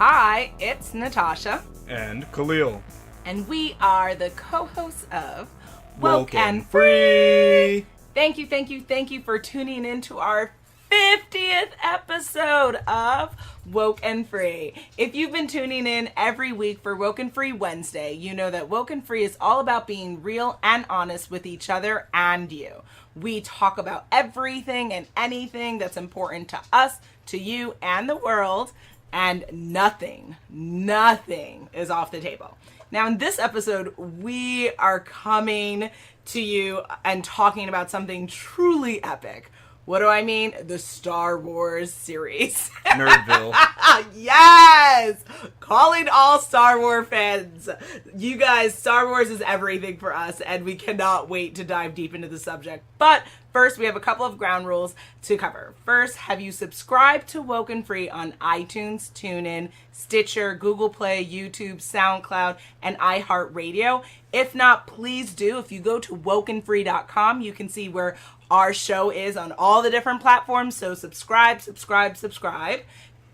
Hi, it's Natasha. And Khalil. And we are the co-hosts of WokeNFree. Thank you for tuning in to our 50th episode of WokeNFree. If you've been tuning in every week for WokeNFree Wednesday, you know that WokeNFree is all about being real and honest with each other and you. We talk about everything and anything that's important to us, to you, and the world, and nothing is off the table. Now, in this episode, we are coming to you and talking about something truly epic. What do I mean? The Star Wars series. Nerdville. Yes! Calling all Star Wars fans. You guys, Star Wars is everything for us, and we cannot wait to dive deep into the subject. But first, we have a couple of ground rules to cover. First, have you subscribed to WokeNFree on iTunes, TuneIn, Stitcher, Google Play, YouTube, SoundCloud, and iHeartRadio? If not, please do. If you go to WokeNFree.com, you can see where our show is on all the different platforms. So subscribe.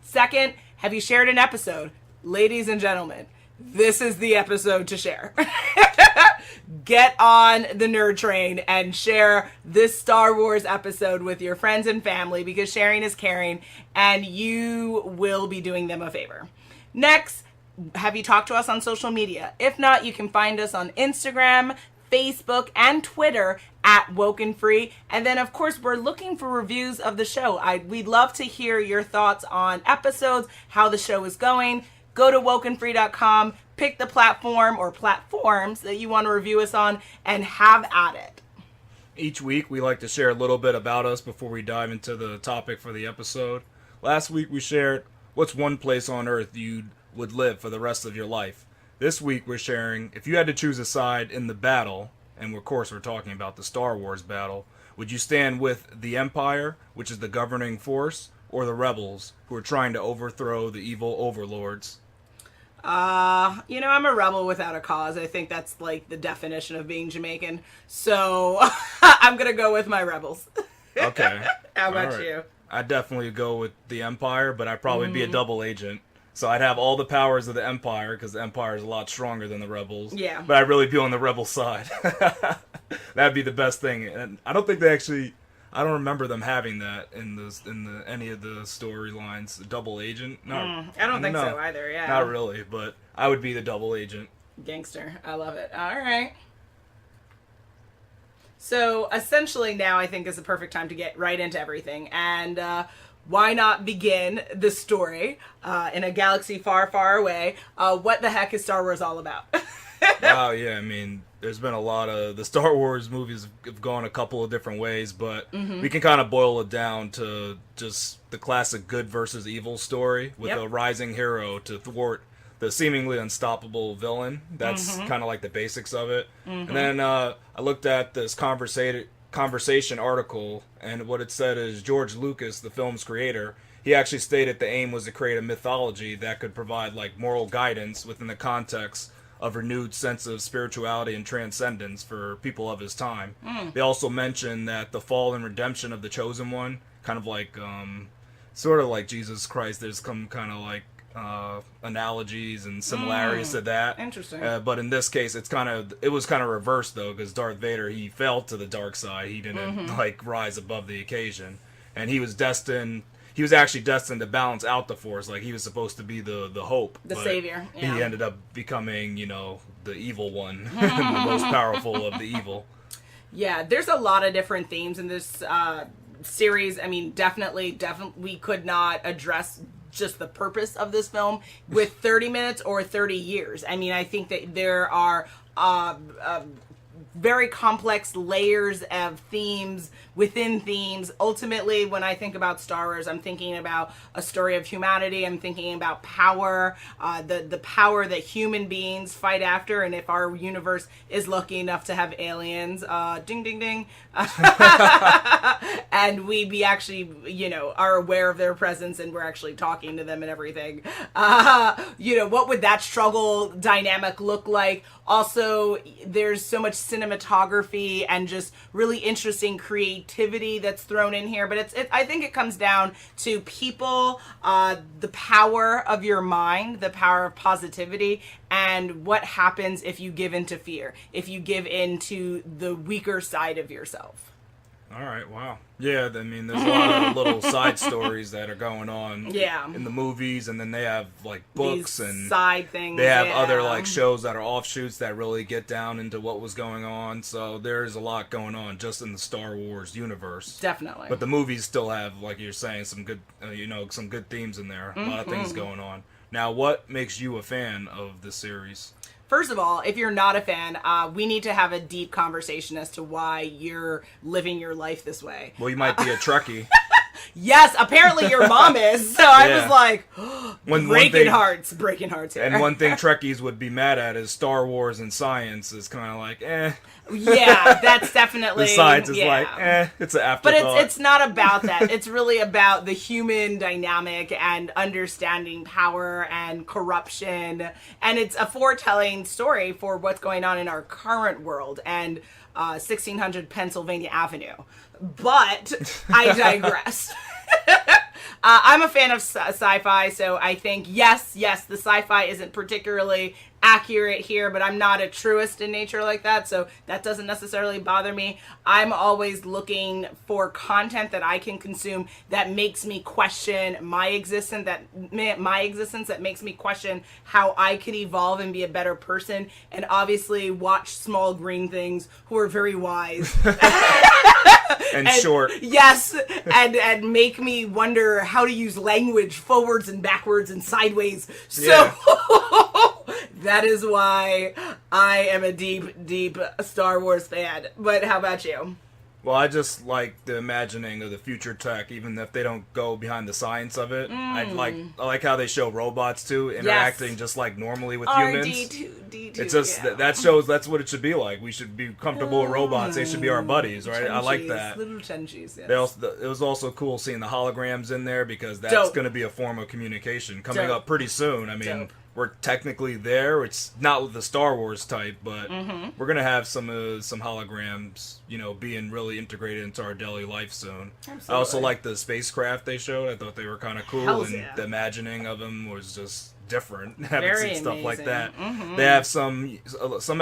Second, have you shared an episode? Ladies and gentlemen, this is the episode to share. Get on the nerd train and share this Star Wars episode with your friends and family, because sharing is caring and you will be doing them a favor. Next, have you talked to us on social media? If not, you can find us on Instagram, Facebook, and Twitter at WokeNFree. And then, of course, we're looking for reviews of the show. We'd love to hear your thoughts on episodes, how the show is going. Go to WokeNFree.com, pick the platform or platforms that you want to review us on, and have at it. Each week, we like to share a little bit about us before we dive into the topic for the episode. Last week, we shared what's one place on Earth you would live for the rest of your life. This week, we're sharing, if you had to choose a side in the battle, and of course we're talking about the Star Wars battle, would you stand with the Empire, which is the governing force, or the rebels, who are trying to overthrow the evil overlords? I'm a rebel without a cause. I think that's like the definition of being Jamaican. So I'm going to go with my rebels. Okay. How about you? I'd definitely go with the Empire, but I'd probably be a double agent. So I'd have all the powers of the Empire, because the Empire is a lot stronger than the Rebels. Yeah. But I'd really be on the Rebel side. That'd be the best thing. And I don't think I don't remember them having that in any of the storylines. Double agent? No. I don't think so either, yeah. Not really, but I would be the double agent. Gangster. I love it. All right. So essentially now I think is the perfect time to get right into everything. And, why not begin the story in a galaxy far, far away? What the heck is Star Wars all about? Wow, yeah, I mean, there's been a lot of... The Star Wars movies have gone a couple of different ways, but we can kind of boil it down to just the classic good versus evil story with a rising hero to thwart the seemingly unstoppable villain. That's kind of like the basics of it. And then I looked at this conversation article, and what it said is George Lucas, the film's creator, he actually stated the aim was to create a mythology that could provide like moral guidance within the context of renewed sense of spirituality and transcendence for people of his time. They also mentioned that the fall and redemption of the chosen one, kind of like sort of like Jesus Christ, there's some kind of like analogies and similarities to that. Interesting. But in this case, it was kind of reversed though, because Darth Vader, he fell to the dark side. He didn't rise above the occasion, and he was actually destined to balance out the Force. Like he was supposed to be the hope, the savior. Yeah. He ended up becoming, the evil one, the most powerful of the evil. Yeah, there's a lot of different themes in this series. I mean, definitely, we could not address just the purpose of this film with 30 minutes or 30 years. I mean, I think that there are very complex layers of themes within themes. Ultimately, when I think about Star Wars, I'm thinking about a story of humanity. I'm thinking about power, the power that human beings fight after. And if our universe is lucky enough to have aliens, ding, ding, ding, and we be actually, are aware of their presence and we're actually talking to them and everything, what would that struggle dynamic look like? Also, there's so much cinematic cinematography and just really interesting creativity that's thrown in here. But I think it comes down to people, the power of your mind, the power of positivity, and what happens if you give into fear, if you give into the weaker side of yourself. All right, wow. Yeah, I mean, there's a lot of little side stories that are going on in the movies, and then they have, like, books These and side things. they have other, like, shows that are offshoots that really get down into what was going on. So there's a lot going on just in the Star Wars universe. Definitely. But the movies still have, like you're saying, some good, some good themes in there. A lot of things going on. Now, what makes you a fan of this series? First of all, if you're not a fan, we need to have a deep conversation as to why you're living your life this way. Well, you might be a Trekkie. Yes, apparently your mom is. So I was like, breaking hearts here. And one thing Trekkies would be mad at is Star Wars and science is kind of like, Yeah, that's definitely... The science is like, it's an afterthought. But it's not about that. It's really about the human dynamic and understanding power and corruption. And it's a foretelling story for what's going on in our current world and 1600 Pennsylvania Avenue. But I digress. I'm a fan of sci-fi, so I think, yes, the sci-fi isn't particularly accurate here, but I'm not a truist in nature like that, so that doesn't necessarily bother me. I'm always looking for content that I can consume that makes me question my existence, that makes me question how I could evolve and be a better person, and obviously watch small green things who are very wise. and short. Yes, and make me wonder how to use language forwards and backwards and sideways. So that is why I am a deep Star Wars fan. But how about you? Well, I just like the imagining of the future tech, even if they don't go behind the science of it. I like how they show robots too interacting just like normally with humans. R2-D2. It's just that shows that's what it should be like. We should be comfortable with robots. They should be our buddies, right? I like that. Little Chenchis, yes. It was also cool seeing the holograms in there because that's going to be a form of communication coming up pretty soon. I mean, we're technically there. It's not with the Star Wars type, but we're gonna have some holograms, being really integrated into our daily life soon. Absolutely. I also like the spacecraft they showed. I thought they were kind of cool, the imagining of them was just different. Haven't seen stuff like that. They have some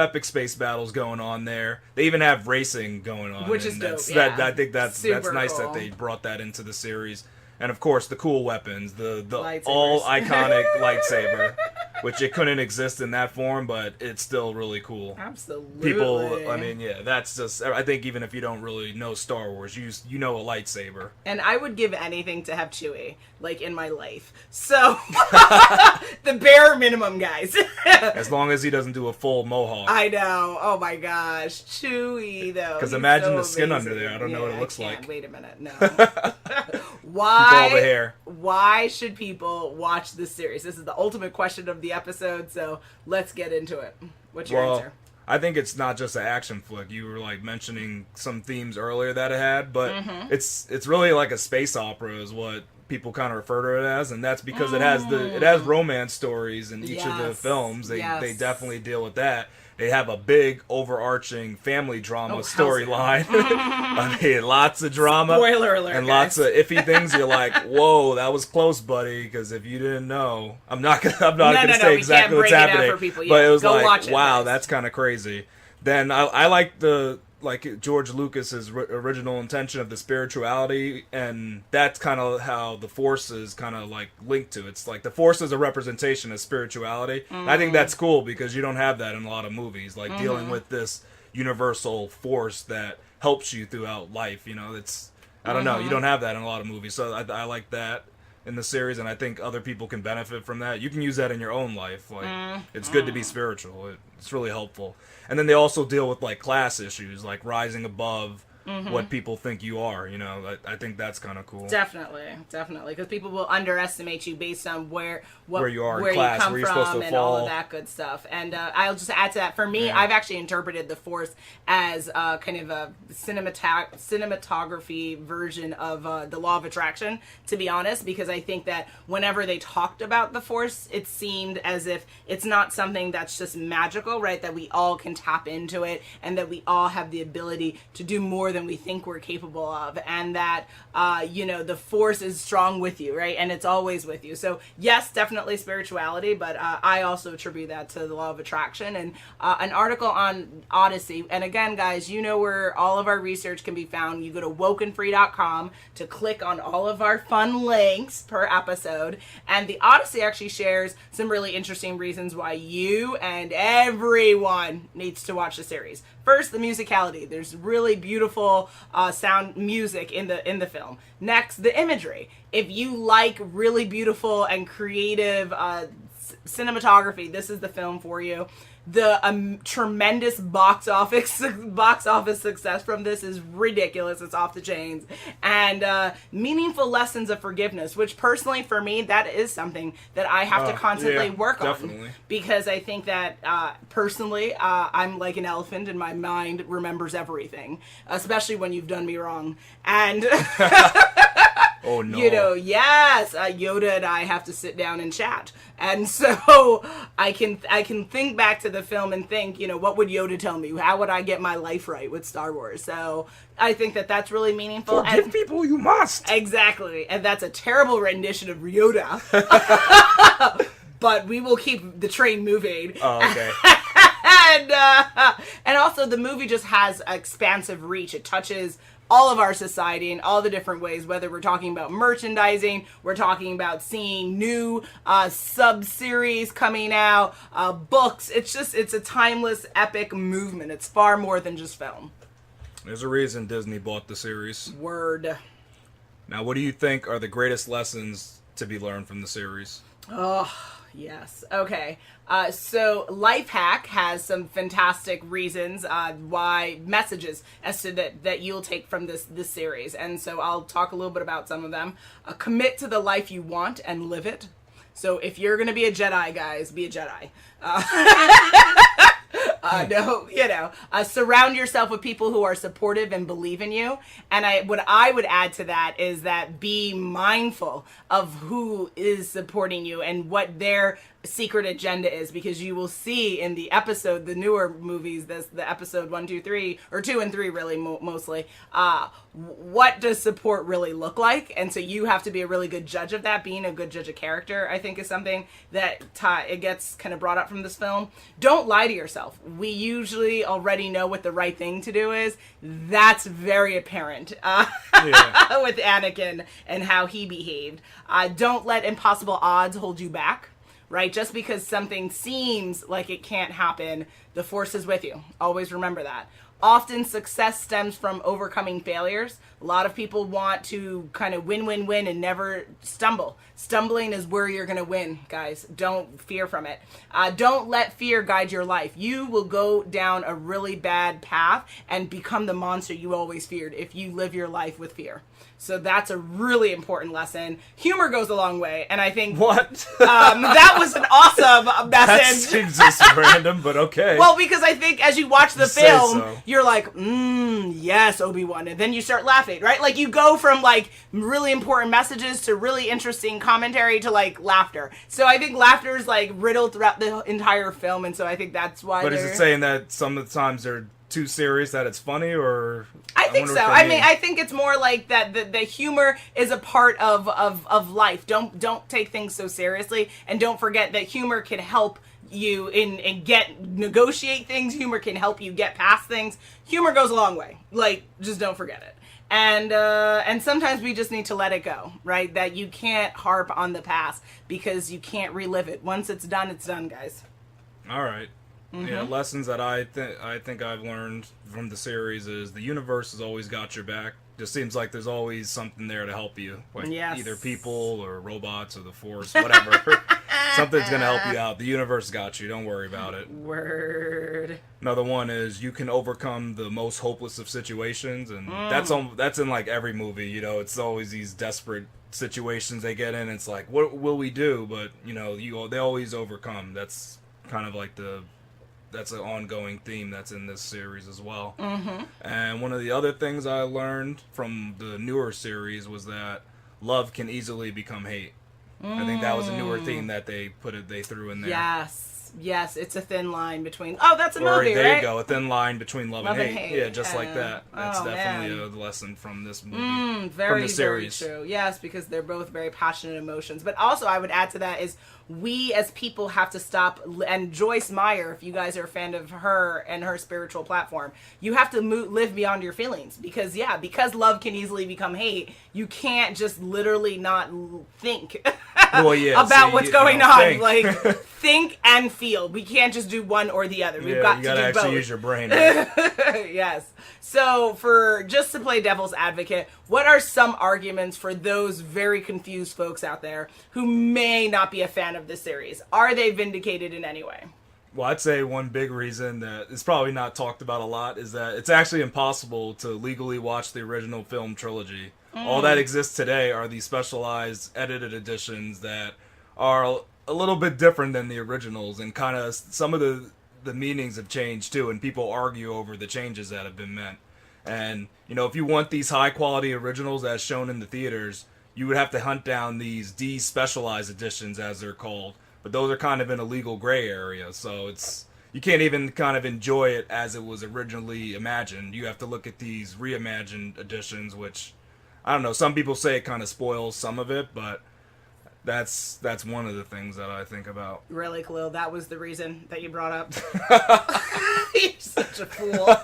epic space battles going on there. They even have racing going on, which is dope. I think that's nice cool. That they brought that into the series. And of course, the cool weapons, the all iconic lightsaber, which it couldn't exist in that form, but it's still really cool. Absolutely. People, I mean, that's just. I think even if you don't really know Star Wars, you know a lightsaber. And I would give anything to have Chewie, like in my life. So the bare minimum, guys. As long as he doesn't do a full mohawk. I know. Oh my gosh, Chewie though. Because imagine the skin under there. I don't know what it looks like. Wait a minute, no. Why? Why should people watch this series? This is the ultimate question of the episode, so let's get into it. What's your answer? I think it's not just an action flick. You were like mentioning some themes earlier that it had, but it's really like a space opera is what people kind of refer to it as, and that's because it has romance stories in each of the films. They definitely deal with that. They have a big overarching family drama storyline. I mean, lots of drama. Spoiler alert, and lots of iffy things. You're like, whoa, that was close, buddy. Because if you didn't know, I'm not gonna say exactly what's happening. But it was like, wow, that's kind of crazy. Then I like George Lucas's original intention of the spirituality, and that's kind of how the Force is kind of like linked to. It's like the Force is a representation of spirituality. And I think that's cool because you don't have that in a lot of movies, like dealing with this universal force that helps you throughout life. It's I don't know, you don't have that in a lot of movies, so I like that in the series, and I think other people can benefit from that. You can use that in your own life. Like it's good to be spiritual. It's really helpful. And then they also deal with like class issues, like rising above what people think you are. You know, I think that's kind of cool. Definitely, because people will underestimate you based on where you are in where class, you come where you're supposed from, to and fall. all of that good stuff. And I'll just add to that. For me, Yeah. I've actually interpreted the Force as kind of a cinematography version of the Law of Attraction. To be honest, because I think that whenever they talked about the Force, it seemed as if it's not something that's just magical, right? That we all can tap into it, and that we all have the ability to do more than we think we're capable of, and that the Force is strong with you, right? And it's always with you. So yes, definitely spirituality, but I also attribute that to the Law of Attraction. And an article on Odyssey, and again, guys, you know where all of our research can be found. You go to WokeNFree.com to click on all of our fun links per episode, and the Odyssey actually shares some really interesting reasons why you and everyone needs to watch the series. First, the musicality. There's really beautiful sound music in the film. Next, the imagery. If you like really beautiful and creative cinematography, this is the film for you. The tremendous box office success from this is ridiculous. It's off the chains. And meaningful lessons of forgiveness, which personally for me, that is something that I have to constantly work definitely. on. Because I think that personally, I'm like an elephant and my mind remembers everything, especially when you've done me wrong. And oh no. Yoda and I have to sit down and chat. And so I can think back to the film and think, what would Yoda tell me? How would I get my life right with Star Wars? So I think that that's really meaningful. Forgive people, you must. Exactly. And that's a terrible rendition of Yoda. But we will keep the train moving. Oh, okay. And also the movie just has expansive reach. It touches all of our society in all the different ways, whether we're talking about merchandising, we're talking about seeing new sub-series coming out, books. It's a timeless, epic movement. It's far more than just film. There's a reason Disney bought the series. Word. Now, what do you think are the greatest lessons to be learned from the series? Oh, yes. Okay. So Lifehack has some fantastic reasons why messages as to that you'll take from this series. And so I'll talk a little bit about some of them. Commit to the life you want and live it. So if you're going to be a Jedi, guys, be a Jedi. Surround yourself with people who are supportive and believe in you. And what I would add to that is that be mindful of who is supporting you and what their secret agenda is, because you will see in the newer movies, the episode 1, 2, 3, or 2 and 3 really mostly, what does support really look like? And so you have to be a really good judge of that. Being a good judge of character, I think, is something that it gets kind of brought up from this film. Don't lie to yourself. We usually already know what the right thing to do is. That's very apparent with Anakin and how he behaved. Don't let impossible odds hold you back. Right? Just because something seems like it can't happen, the Force is with you. Always remember that. Often success stems from overcoming failures. A lot of people want to kind of win and never stumble. Stumbling is where you're going to win, guys. Don't fear from it. Don't let fear guide your life. You will go down a really bad path and become the monster you always feared if you live your life with fear. So that's a really important lesson. Humor goes a long way, and I think that was an awesome message. That seems just random, but okay. Well, because I think as you watch the film, you're like, yes, Obi-Wan, and then you start laughing, right? Like you go from like really important messages to really interesting commentary to like laughter. So I think laughter is like riddled throughout the entire film, and so I think that's why. But is it saying that some of the times they're too serious that it's funny, or? I think so. I think it's more like that the humor is a part of life. Don't take things so seriously, and don't forget that humor can help you negotiate things. Humor can help you get past things. Humor goes a long way. Like, just don't forget it. And sometimes we just need to let it go, right? That you can't harp on the past because you can't relive it. Once it's done, guys. All right. Mm-hmm. Yeah, lessons that I think I've learned from the series is the universe has always got your back. Just seems like there's always something there to help you, like either people or robots or the Force, whatever. Something's gonna help you out. The universe got you. Don't worry about it. Word. Another one is you can overcome the most hopeless of situations, and that's in like every movie. You know, it's always these desperate situations they get in. It's like, what will we do? But you know, they always overcome. That's kind of like that's an ongoing theme that's in this series as well. Mm-hmm. And one of the other things I learned from the newer series was that love can easily become hate. I think that was a newer theme that they threw in there. Yes, it's a thin line between. Oh, that's a movie, there right? you go, a thin line between love and hate. Yeah, just like that. That's definitely a lesson from this movie. Very true. Yes, because they're both very passionate emotions. But also, I would add to that is we as people have to stop. And Joyce Meyer, if you guys are a fan of her and her spiritual platform, you have to live beyond your feelings because love can easily become hate. You can't just literally not think. About what's going on. Think. Like, think and feel. We can't just do one or the other. We've got to do both. You gotta actually use your brain. Right? Yes. So, just to play devil's advocate, what are some arguments for those very confused folks out there who may not be a fan of this series? Are they vindicated in any way? Well, I'd say one big reason that is probably not talked about a lot is that it's actually impossible to legally watch the original film trilogy. All that exists today are these specialized edited editions that are a little bit different than the originals, and kind of some of the meanings have changed too, and people argue over the changes that have been meant. And, you know, if you want these high quality originals as shown in the theaters, you would have to hunt down these de-specialized editions, as they're called. But those are kind of in a legal gray area, so you can't even kind of enjoy it as it was originally imagined. You have to look at these reimagined editions, which, I don't know, some people say it kind of spoils some of it, but that's one of the things that I think about. Really, Khalil? That was the reason that you brought up? You're such a fool.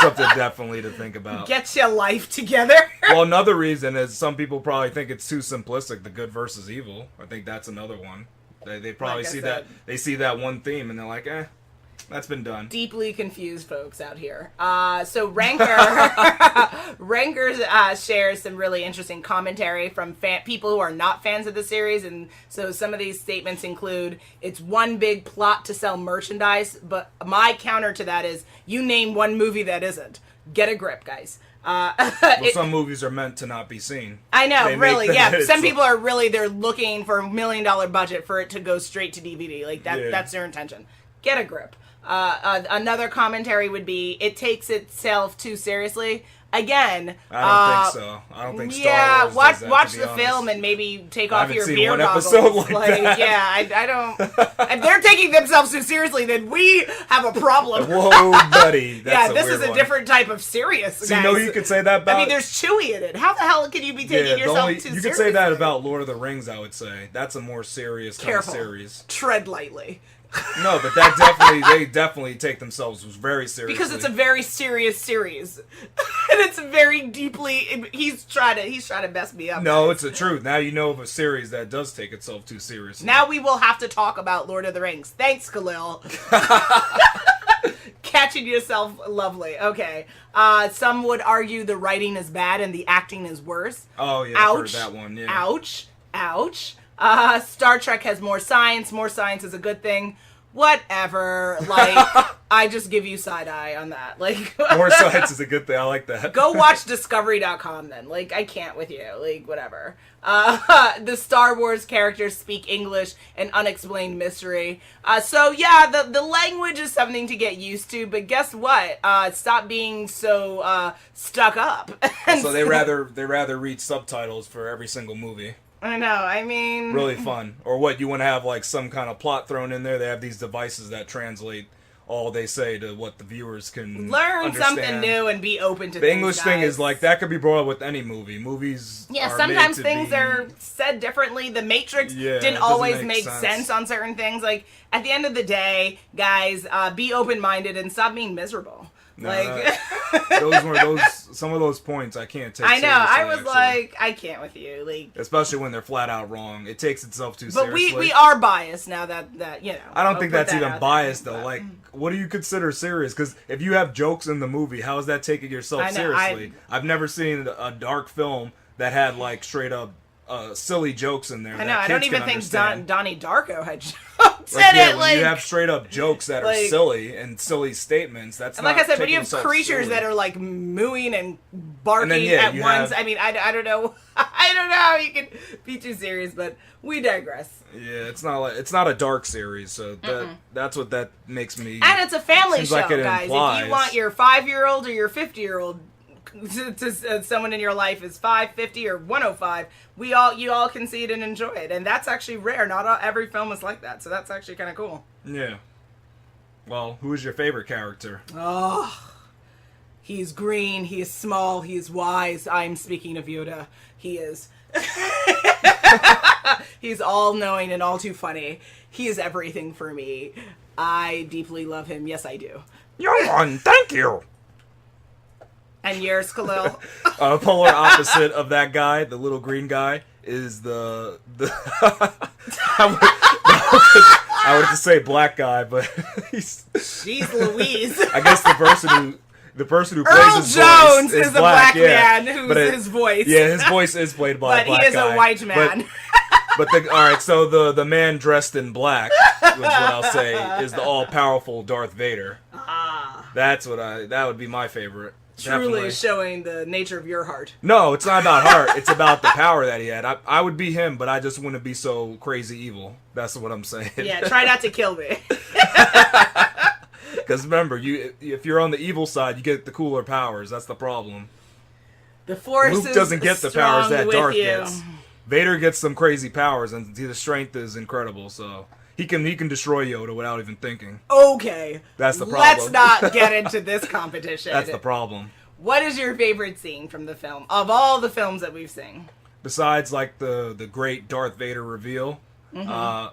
Something definitely to think about. Get your life together. Well, another reason is some people probably think it's too simplistic, the good versus evil. I think that's another one. They probably see that one theme and they're like, that's been done. Deeply confused folks out here. So Ranker shares some really interesting commentary from people who are not fans of the series, and so some of these statements include, it's one big plot to sell merchandise, but my counter to that is, you name one movie that isn't. Get a grip, guys. Some movies are meant to not be seen. I know, really, yeah. Some people are they're looking for $1 million budget for it to go straight to DVD. Like, that's their intention. Get a grip. Another commentary would be, it takes itself too seriously. Again, I don't think so. I don't think Star Wars does that, watch to be the honest. film and maybe take off your seen beer one goggles. episode like that. Yeah, I don't. If they're taking themselves too seriously, then we have a problem. Whoa, buddy. That's this is a different type of serious. So you know you could say that about. I mean, there's Chewie in it. How the hell can you be taking yourself too seriously? You could say that about Lord of the Rings. I would say that's a more serious kind of series. Tread lightly. No, but they definitely take themselves very seriously. Because it's a very serious series. And it's very deeply, he's trying to mess me up. No, it's the truth. Now you know of a series that does take itself too seriously. Now we will have to talk about Lord of the Rings. Thanks, Khalil. Catching yourself lovely. Okay. Some would argue the writing is bad and the acting is worse. Oh, yeah, ouch, I've heard that one, yeah. Ouch. Star Trek has more science. More science is a good thing. Whatever. Like, I just give you side eye on that. Like, more science is a good thing. I like that. Go watch Discovery.com then. Like, I can't with you. Like, whatever. The Star Wars characters speak English, an unexplained mystery. So yeah, the language is something to get used to, but guess what? Stop being so stuck up. So they rather read subtitles for every single movie. I know, I mean... Really fun. Or what, you want to have like some kind of plot thrown in there? They have these devices that translate all they say to what the viewers can learn understand. Something new and be open to the English thing is like, that could be brought up with any movie. Movies are sometimes made to things are said differently. The Matrix didn't always make sense on certain things. Like, at the end of the day, guys, be open-minded and stop being miserable. No, those were some of those points I can't take. I know. I was actually. like, I can't with you. Like, especially when they're flat out wrong. It takes itself too seriously. But we are biased now that you know. I don't think that's even biased though. Like, what do you consider serious? Because if you have jokes in the movie, how is that taking yourself seriously? I've never seen a dark film that had like straight up silly jokes in there. I know. I don't even think Donnie Darko had jokes like, in yeah, it. When you have straight up jokes that are silly and silly stastatements, that's and not like I said, when you have yourself creatures silly. that are like mooing and barking And then, at you once, have- I mean, I don't know. I don't know how you can be too serious, but we digress. Yeah, it's not a dark series, so that's what that makes me. And it's a family seems show, like it guys. implies. If you want your 5-year-old or your 50-year-old to someone in your life is 5, 50, or 105, you all can see it and enjoy it, and that's actually rare. Not every film is like that, so that's actually kind of cool. Yeah. Well, who is your favorite character? Oh, he's green. He is small. He is wise. I'm speaking of Yoda. He is. He's all knowing and all too funny. He is everything for me. I deeply love him. Yes, I do. Thank you. And yours, Khalil? Polar opposite of that guy, the little green guy, is the I would have to say black guy, but he's. Jeez Louise. I guess the person who Earl plays his Jones voice is the black yeah. man who's But his voice. Yeah, his voice is played by a black guy. But he is a white man. But all right, so the man dressed in black, is what I'll say, is the all-powerful Darth Vader. That would be my favorite. Truly Definitely. showing the nature of your heart. No, it's not about heart. It's about the power that he had. I would be him, but I just wouldn't be so crazy evil. That's what I'm saying. Yeah, try not to kill me. Because remember, if you're on the evil side, you get the cooler powers. That's the problem. The Force Luke doesn't get the powers that Darth you. gets. Vader gets some crazy powers, and the strength is incredible. So he can destroy Yoda without even thinking. Okay, that's the problem. Let's not get into this competition. That's the problem. What is your favorite scene from the film of all the films that we've seen? Besides, like the great Darth Vader reveal, I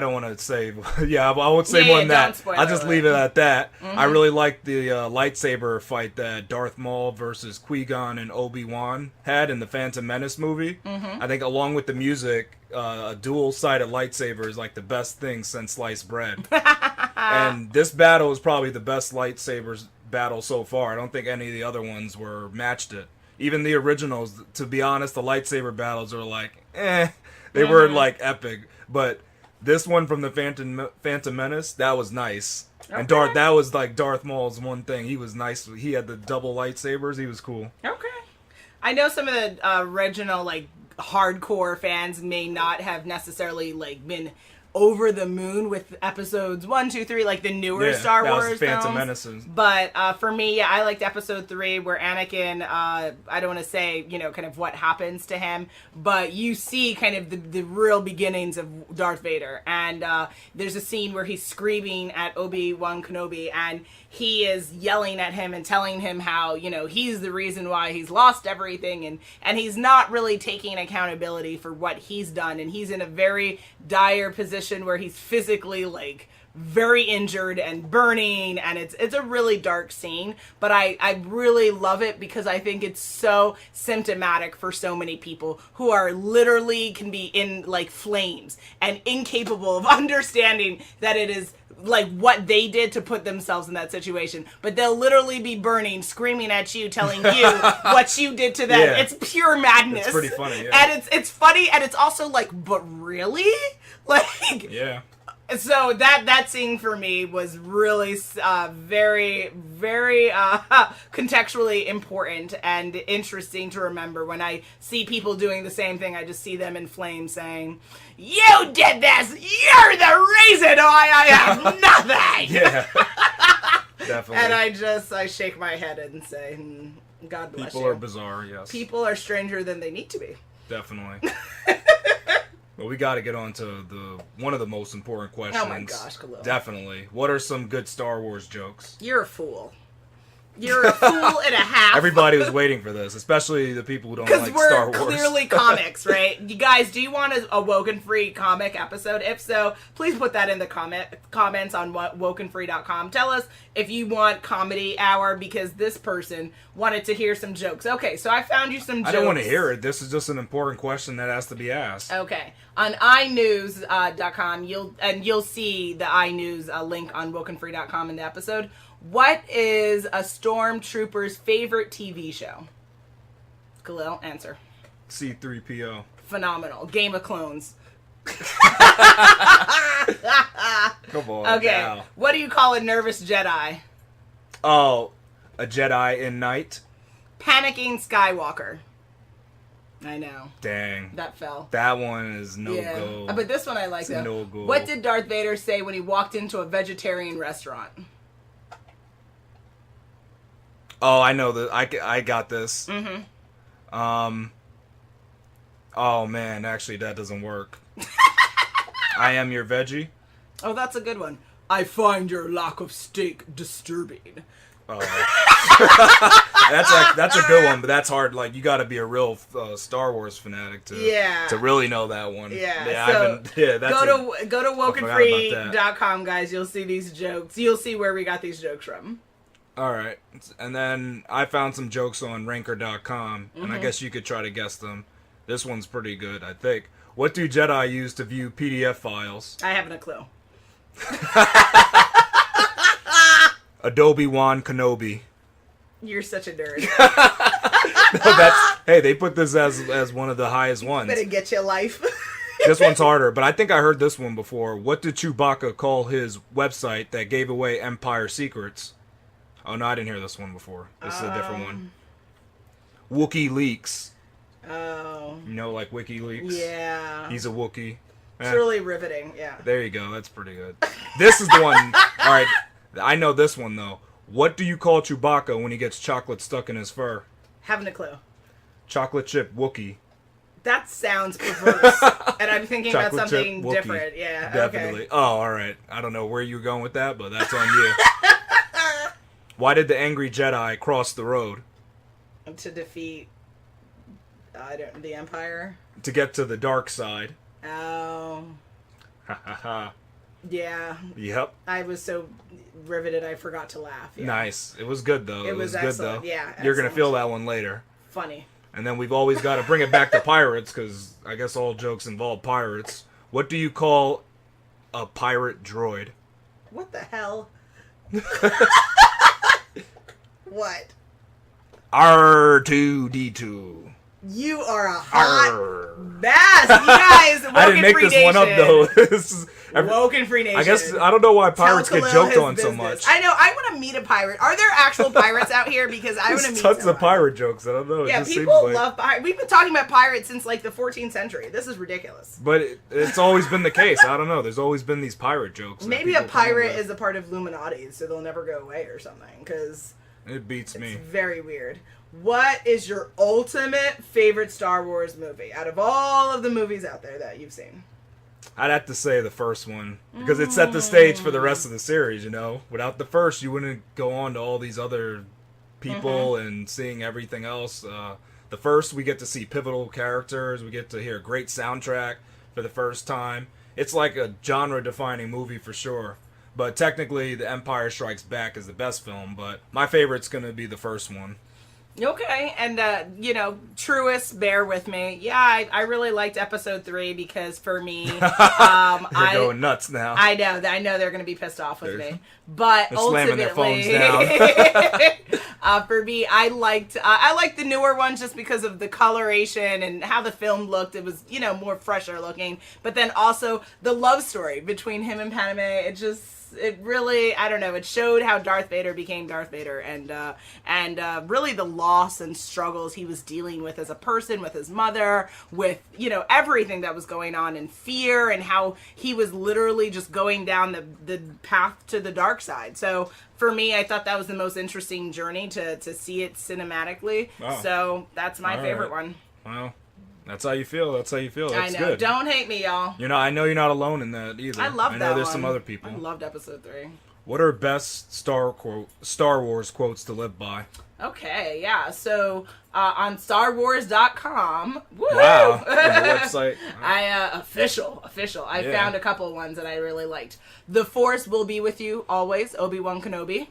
don't want to say, I won't say more than that. I'll just leave it at that. I really liked the lightsaber fight that Darth Maul versus Qui-Gon and Obi-Wan had in the Phantom Menace movie. I think along with the music, a dual-sided lightsaber is like the best thing since sliced bread. And this battle is probably the best lightsabers battle so far. I don't think any of the other ones matched it. Even the originals, to be honest, the lightsaber battles are like, they were like epic, but this one from the Phantom Menace, that was nice. Okay. And that was like Darth Maul's one thing. He was nice. He had the double lightsabers. He was cool. Okay. I know some of the original like hardcore fans may not have necessarily like been over the moon with episodes 1, 2, 3, like the newer Star Wars Phantom films. Menaces. But for me, I liked episode 3 where Anakin, I don't want to say, kind of what happens to him, but you see kind of the real beginnings of Darth Vader. And there's a scene where he's screaming at Obi-Wan Kenobi, and he is yelling at him and telling him how, he's the reason why he's lost everything, and he's not really taking accountability for what he's done, and he's in a very dire position where he's physically like very injured and burning, and it's a really dark scene, but I really love it because I think it's so symptomatic for so many people who are literally can be in like flames and incapable of understanding that it is like what they did to put themselves in that situation, but they'll literally be burning, screaming at you, telling you what you did to them. Yeah. It's pure madness. It's pretty funny, yeah. And it's funny, and it's also like, but really? Like, yeah. So that scene for me was really very, very contextually important and interesting to remember. When I see people doing the same thing, I just see them in flames saying, "You did this! You're the reason why I have nothing!" Yeah, definitely. And I shake my head and say, God bless you. People are bizarre, yes. People are stranger than they need to be. Definitely. Well, we got to get on to one of the most important questions. Oh my gosh, Khalil. Definitely. What are some good Star Wars jokes? You're a fool. You're a fool and a half. Everybody was waiting for this, especially the people who don't like Star Wars. Because we're clearly comics, right? You guys, do you want a WokeNFree comic episode? If so, please put that in the comments on WokeNFree.com. Tell us if you want comedy hour, because this person wanted to hear some jokes. Okay, so I found you some jokes. I don't want to hear it. This is just an important question that has to be asked. Okay. On iNews.com, you'll see the iNews link on WokeNFree.com in the episode. What is a stormtrooper's favorite TV show? Khalil, answer. C-3PO. Phenomenal. Game of Clones. Come on. Okay. Now. What do you call a nervous Jedi? Oh, a Jedi in night? Panicking Skywalker. I know. Dang. That fell. That one is no go. But this one I like, though. No go. What did Darth Vader say when he walked into a vegetarian restaurant? Oh, I know that. I got this. Mm-hmm. Oh, man. Actually, that doesn't work. I am your veggie? Oh, that's a good one. I find your lack of steak disturbing. Oh. that's a good one, but that's hard. Like, you got to be a real Star Wars fanatic to really know that one. Yeah. So go to WokeNFree.com, guys. You'll see these jokes. You'll see where we got these jokes from. All right, and then I found some jokes on Ranker.com, and I guess you could try to guess them. This one's pretty good, I think. What do Jedi use to view PDF files? I haven't a clue. Adobe Wan Kenobi. You're such a nerd. Hey, they put this as one of the highest ones. Better get your life. This one's harder, but I think I heard this one before. What did Chewbacca call his website that gave away Empire secrets? Oh, no, I didn't hear this one before. This is a different one. Wookiee Leaks. Oh. You know, like WikiLeaks? Yeah. He's a Wookiee. Truly riveting, yeah. There you go. That's pretty good. This is the one. All right. I know this one, though. What do you call Chewbacca when he gets chocolate stuck in his fur? Haven't a clue. Chocolate chip Wookiee. That sounds perverse. And I'm thinking about Chocolate something chip Wookiee. different. Yeah, Definitely. okay. Oh, all right. I don't know where you were going with that, but that's on you. Why did the angry Jedi cross the road? To defeat the Empire. To get to the dark side. Oh. Ha ha ha. Yeah. Yep. I was so riveted I forgot to laugh. Yeah. Nice. It was good, though. It was good, excellent. though. Yeah. You're going to excellent. feel that one later. Funny. And then we've always got to bring it back to pirates, because I guess all jokes involve pirates. What do you call a pirate droid? What the hell? What? R2D2. You are a hot Arr. mess. You guys, I didn't make this one up, though. WokeNFree Nation. I guess, I don't know why pirates Tell get Khalil joked his on so business. much. I know. I want to meet a pirate. Are there actual pirates out here? Because I want to meet Tons someone. of pirate jokes. I don't know. Yeah, it just people seems like... love pirates. We've been talking about pirates since like the 14th century. This is ridiculous. But it's always been the case. I don't know. There's always been these pirate jokes. Maybe a pirate is a part of Illuminati, so they'll never go away or something. Because it beats me. It's very weird. What is your ultimate favorite Star Wars movie out of all of the movies out there that you've seen? I'd have to say the first one, because it set the stage for the rest of the series, you know? Without the first, you wouldn't go on to all these other people and seeing everything else. The first, we get to see pivotal characters, we get to hear a great soundtrack for the first time. It's like a genre-defining movie for sure. But technically, The Empire Strikes Back is the best film, but my favorite's going to be the first one. Okay, and truest, bear with me. Yeah, I really liked episode 3 because for me, They're going nuts now. I know they're going to be pissed off with me, but they're slamming their phones down. For me, I liked the newer ones just because of the coloration and how the film looked. It was more fresher looking, but then also the love story between him and Padme. It really, I don't know, it showed how Darth Vader became Darth Vader and really the loss and struggles he was dealing with as a person, with his mother, with, everything that was going on and fear and how he was literally just going down the path to the dark side. So for me, I thought that was the most interesting journey to see it cinematically. Wow. So that's my favorite one. Wow. That's how you feel. That's good. Don't hate me, y'all. I know you're not alone in that either. I love that. I know there's some other people. I loved episode 3. What are best Star Wars quotes to live by? Okay, yeah. So on StarWars.com, wow, on the website. Official. I found a couple of ones that I really liked. The Force will be with you always. Obi-Wan Kenobi.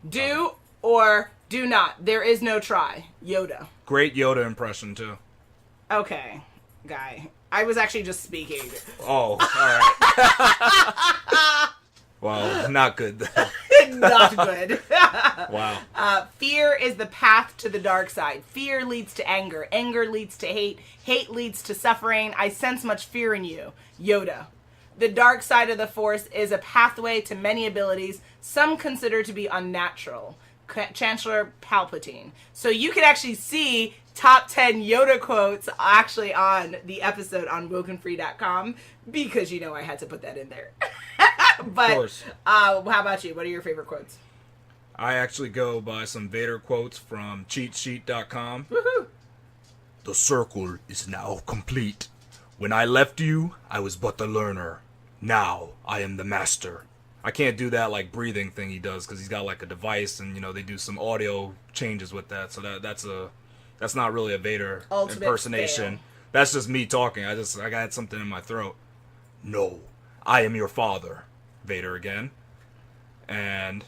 Do or do not. There is no try. Yoda. Great Yoda impression too. Okay, guy. I was actually just speaking. Oh, all right. Well, not good. Not good. Wow. Fear is the path to the dark side. Fear leads to anger. Anger leads to hate. Hate leads to suffering. I sense much fear in you. Yoda. The dark side of the Force is a pathway to many abilities some consider to be unnatural. Chancellor Palpatine. So you can actually see top 10 Yoda quotes actually on the episode on WokeNFree.com because I had to put that in there. But, of course. How about you? What are your favorite quotes? I actually go by some Vader quotes from CheatSheet.com. Woohoo! The circle is now complete. When I left you, I was but the learner. Now I am the master. I can't do that like breathing thing he does because he's got like a device and they do some audio changes with that. So that's not really a Vader Ultimate impersonation. fail. That's just me talking. I got something in my throat. No, I am your father. Vader again. And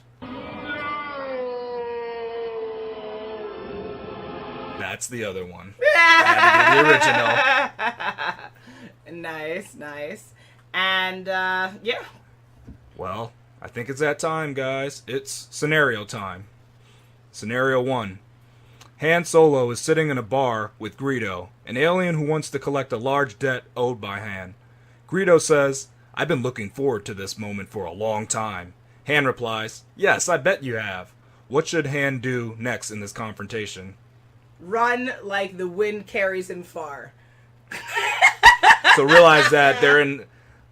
that's the other one. I had to do the original. Nice. And, yeah. Well, I think it's that time, guys. It's scenario time. Scenario 1. Han Solo is sitting in a bar with Greedo, an alien who wants to collect a large debt owed by Han. Greedo says, "I've been looking forward to this moment for a long time." Han replies, "Yes, I bet you have." What should Han do next in this confrontation? Run like the wind carries him far. So realize that they're in...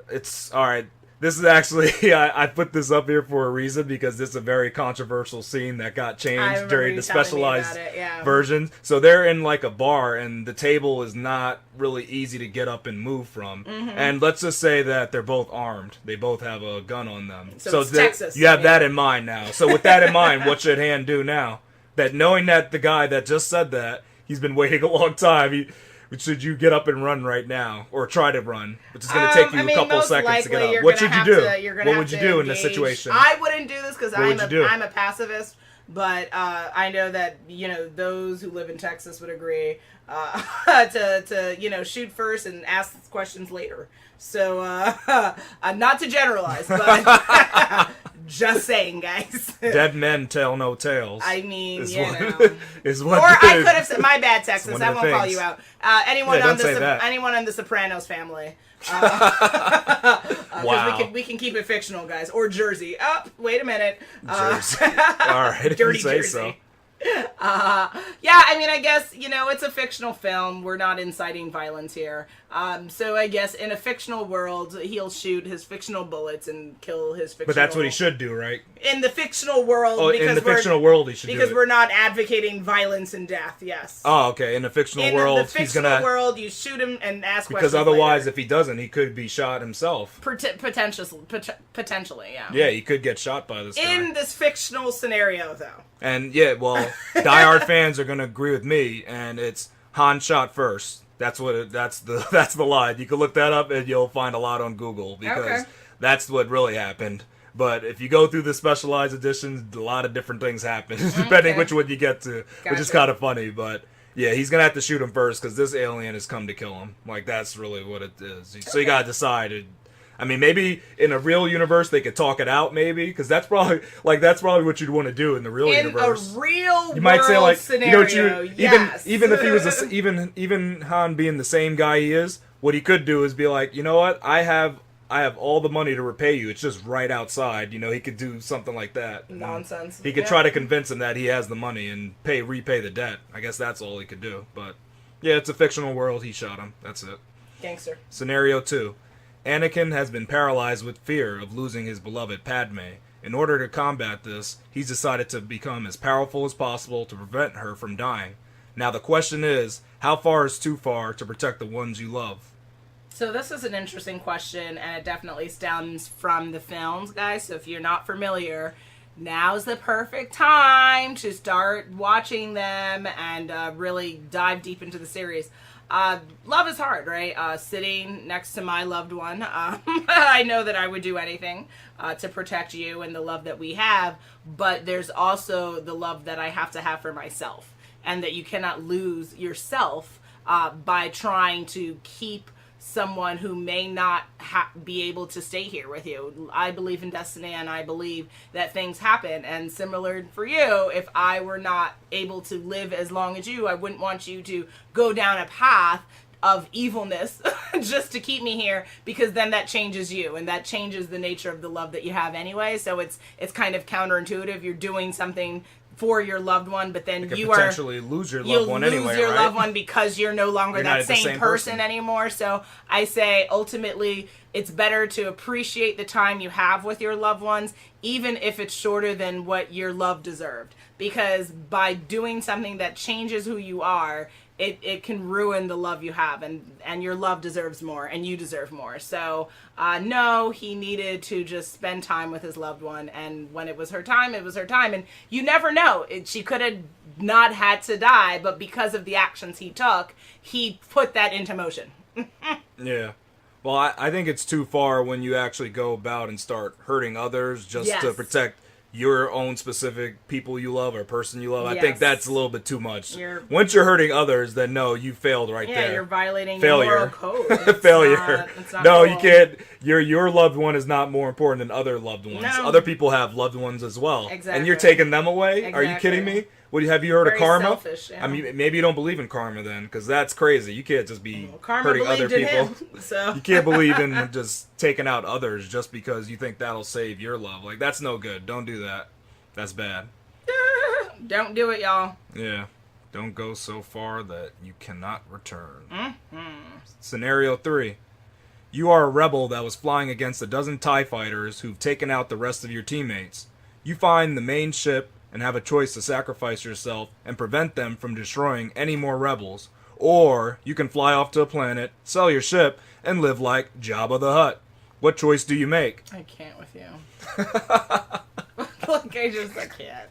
It's... Alright. This is actually... I put this up here for a reason because this is a very controversial scene that got changed during the specialized version. So they're in like a bar and the table is not really easy to get up and move from. Mm-hmm. And let's just say that they're both armed. They both have a gun on them. So it's Texas. You have that in mind now. So with that in mind, what should Han do now? That knowing that the guy that just said that, he's been waiting a long time, should you get up and run right now? Or try to run? Which is going to take you a couple seconds to get up. What should you do? What would you do in this situation? I wouldn't do this because I'm a pacifist. But I know that, those who live in Texas would agree to shoot first and ask questions later. So, not to generalize, but just saying, guys. Dead men tell no tales. I mean, is what I could have said, my bad, Texas, I won't call you out. Anyone on the Sopranos family. Wow. We can keep it fictional, guys. Or Jersey. Oh, wait a minute. Jersey. All right, dirty say Jersey. so. I guess, it's a fictional film. We're not inciting violence here. So I guess in a fictional world, he'll shoot his fictional bullets and kill his fictional... But that's what he should do, right? In the fictional world, he should do it. Because we're not advocating violence and death, yes. Oh, okay. In the fictional world, he's gonna... In the fictional world, you shoot him and ask questions because otherwise, later. if he doesn't, he could be shot himself. Potentially, yeah. Yeah, he could get shot by this guy. In this fictional scenario, though. And, diehard fans are going to agree with me, and it's Han shot first. That's the line. You can look that up, and you'll find a lot on Google, because that's what really happened. But if you go through the specialized editions, a lot of different things happen, depending which one you get to, which is kind of funny. But, yeah, he's going to have to shoot him first, because this alien has come to kill him. Like, that's really what it is. So you got to decide. I mean, maybe in a real universe they could talk it out, maybe, because that's probably what you'd want to do in the real universe. In a real you might say, like, scenario, yes. even if he was even Han being the same guy he is, what he could do is be like, you know what, I have all the money to repay you. It's just right outside. He could do something like that. Nonsense. He could try to convince him that he has the money and repay the debt. I guess that's all he could do. But yeah, it's a fictional world. He shot him. That's it. Gangster. Scenario 2. Anakin has been paralyzed with fear of losing his beloved Padme. In order to combat this, he's decided to become as powerful as possible to prevent her from dying. Now the question is, how far is too far to protect the ones you love? So this is an interesting question, and it definitely stems from the films, guys. So if you're not familiar, now's the perfect time to start watching them and really dive deep into the series. Love is hard, right? Sitting next to my loved one, I know that I would do anything to protect you and the love that we have, but there's also the love that I have to have for myself, and that you cannot lose yourself by trying to keep someone who may not be able to stay here with you. I believe in destiny, and I believe that things happen. And similar for you, if I were not able to live as long as you, I wouldn't want you to go down a path of evilness just to keep me here, because then that changes you, and that changes the nature of the love that you have anyway. So it's kind of counterintuitive. You're doing something for your loved one, but then you potentially lose your loved one anyway, lose your right? loved one because you're no longer that same person anymore. So I say ultimately it's better to appreciate the time you have with your loved ones, even if it's shorter than what your love deserved, because by doing something that changes who you are, it can ruin the love you have, and your love deserves more, and you deserve more. So, no, he needed to just spend time with his loved one, and when it was her time, it was her time. And you never know. She could have not had to die, but because of the actions he took, he put that into motion. Yeah. Well, I think it's too far when you actually go about and start hurting others just to protect your own specific people you love or person you love. I think that's a little bit too much. Once you're hurting others, then no, you failed there. Yeah, you're violating your moral code. Failure. Not no, cool. You can't. Your loved one is not more important than other loved ones. No. Other people have loved ones as well. Exactly. And you're taking them away? Exactly. Are you kidding me? Have you heard of karma? Selfish, yeah. I mean, maybe you don't believe in karma then, because that's crazy. You can't just be karma hurting other people. So. You can't believe in just taking out others just because you think that'll save your love. Like, that's no good. Don't do that. That's bad. Don't do it, y'all. Yeah. Don't go so far that you cannot return. Mm-hmm. Scenario 3. You are a rebel that was flying against a dozen TIE fighters who've taken out the rest of your teammates. You find the main ship and have a choice to sacrifice yourself and prevent them from destroying any more rebels. Or you can fly off to a planet, sell your ship, and live like Jabba the Hutt. What choice do you make? I can't with you. I can't.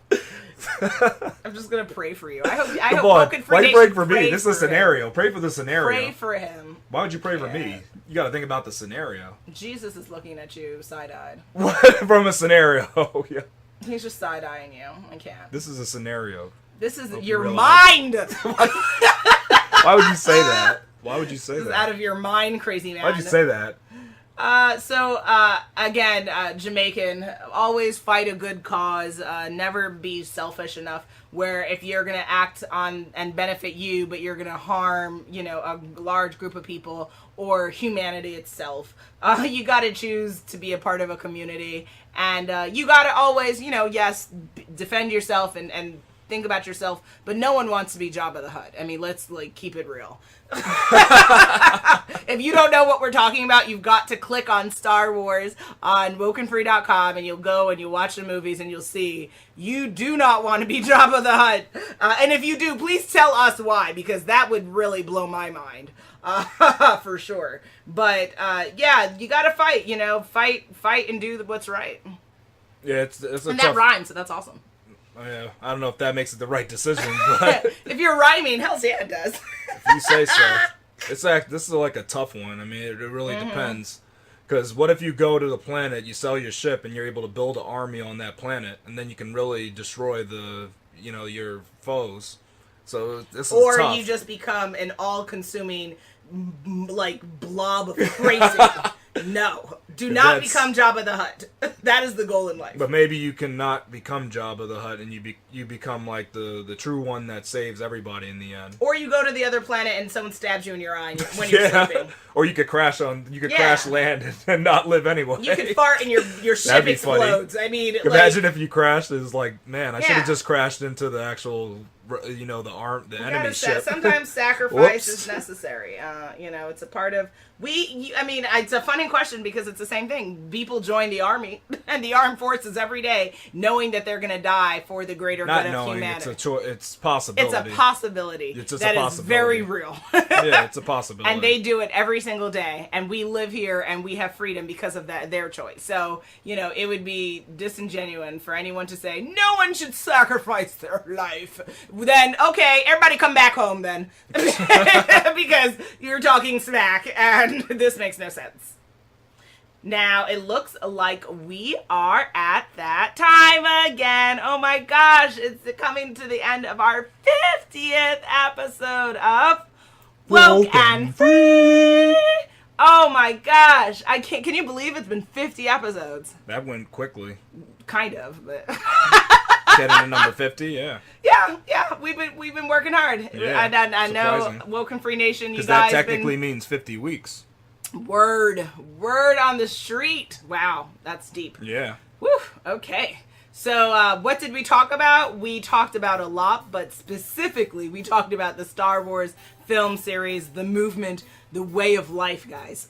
I'm just gonna pray for you. I hope WokeNFree Why are you praying for me? Pray This is a scenario. Him. Pray for the scenario. Pray for him. Why would you pray for me? You got to think about the scenario. Jesus is looking at you side-eyed. What? From a scenario? Yeah. He's just side-eyeing you. I can't. This is a scenario. This is your mind. Why would you say that? Why would you say this that? Is out of your mind, crazy man. Why'd you say that? Again, Jamaican, always fight a good cause, never be selfish enough where if you're going to act on and benefit you, but you're going to harm, a large group of people or humanity itself. You got to choose to be a part of a community, and you got to always, defend yourself and think about yourself, but no one wants to be Jabba the Hutt. I mean, let's keep it real. If you don't know what we're talking about, you've got to click on Star Wars on WokeNFree.com, and you'll go and you'll watch the movies and you'll see you do not want to be Jabba the Hutt. And if you do, please tell us why, because that would really blow my mind. For sure. But you gotta fight, fight and do what's right. Yeah, it's a and tough... that rhymes, so that's awesome. Yeah, I don't know if that makes it the right decision, but if you're rhyming, hell yeah, it does. If you say so. This is like a tough one. I mean, it really depends. Because what if you go to the planet, you sell your ship, and you're able to build an army on that planet, and then you can really destroy your foes. So this is or tough. You just become an all-consuming blob of crazy. No, do not become Jabba the Hutt. That is the goal in life. But maybe you cannot become Jabba the Hutt, and you become like the true one that saves everybody in the end. Or you go to the other planet and someone stabs you in your eye when you're sleeping. Or you could crash land and not live anyway. You could fart and your ship explodes. Funny. I mean, imagine if you crashed. It's like, man, I should have just crashed into the actual, the enemy ship. Sometimes sacrifice is necessary. It's a part of it's a funny question because it's the same thing. People join the army and the armed forces every day, knowing that they're going to die for the greater good of humanity. It's possibility. It's a possibility. It's just that a possibility. Is very real. Yeah, it's a possibility. And they do it every single day, and we live here and we have freedom because of their choice. So it would be disingenuous for anyone to say no one should sacrifice their life. Then okay, everybody come back home then, because you're talking smack and this makes no sense. Now, it looks like we are at that time again. Oh my gosh, it's coming to the end of our 50th episode of WokeNFree. Oh my gosh. I can't. Can you believe it's been 50 episodes? That went quickly. Kind of, but Getting to number 50, yeah. Yeah. We've been working hard. Yeah, I know, surprising. Woken Free Nation, you Because guys that technically means 50 weeks. Word on the street. Wow, that's deep. Yeah. Whew, okay. So, what did we talk about? We talked about a lot, but specifically, we talked about the Star Wars film series, the movement, the way of life, guys,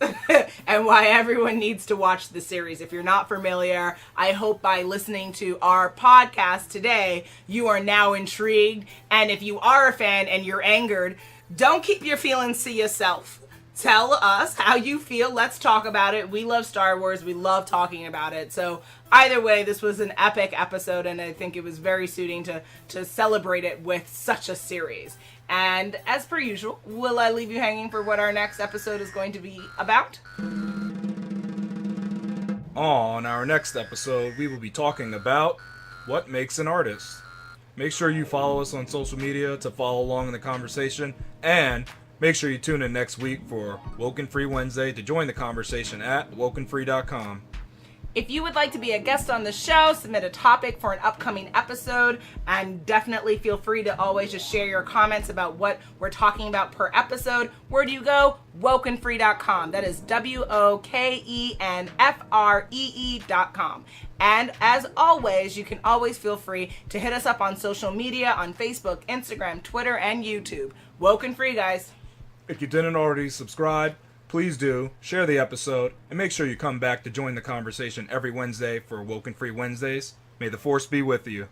and why everyone needs to watch the series. If you're not familiar, I hope by listening to our podcast today, you are now intrigued. And if you are a fan and you're angered, don't keep your feelings to yourself. Tell us how you feel. Let's talk about it. We love Star Wars. We love talking about it. So either way, this was an epic episode, and I think it was very suiting to celebrate it with such a series. And as per usual, will I leave you hanging for what our next episode is going to be about? On our next episode, we will be talking about what makes an artist. Make sure you follow us on social media to follow along in the conversation, and make sure you tune in next week for WokeNFree Wednesday to join the conversation at WokeNFree.com. If you would like to be a guest on the show, submit a topic for an upcoming episode, and definitely feel free to always just share your comments about what we're talking about per episode. Where do you go? WokeNFree.com. That is WokenFree.com. And as always, you can always feel free to hit us up on social media on Facebook, Instagram, Twitter, and YouTube. Woken Free, guys. If you didn't already subscribe, please do, share the episode, and make sure you come back to join the conversation every Wednesday for Woken Free Wednesdays. May the Force be with you.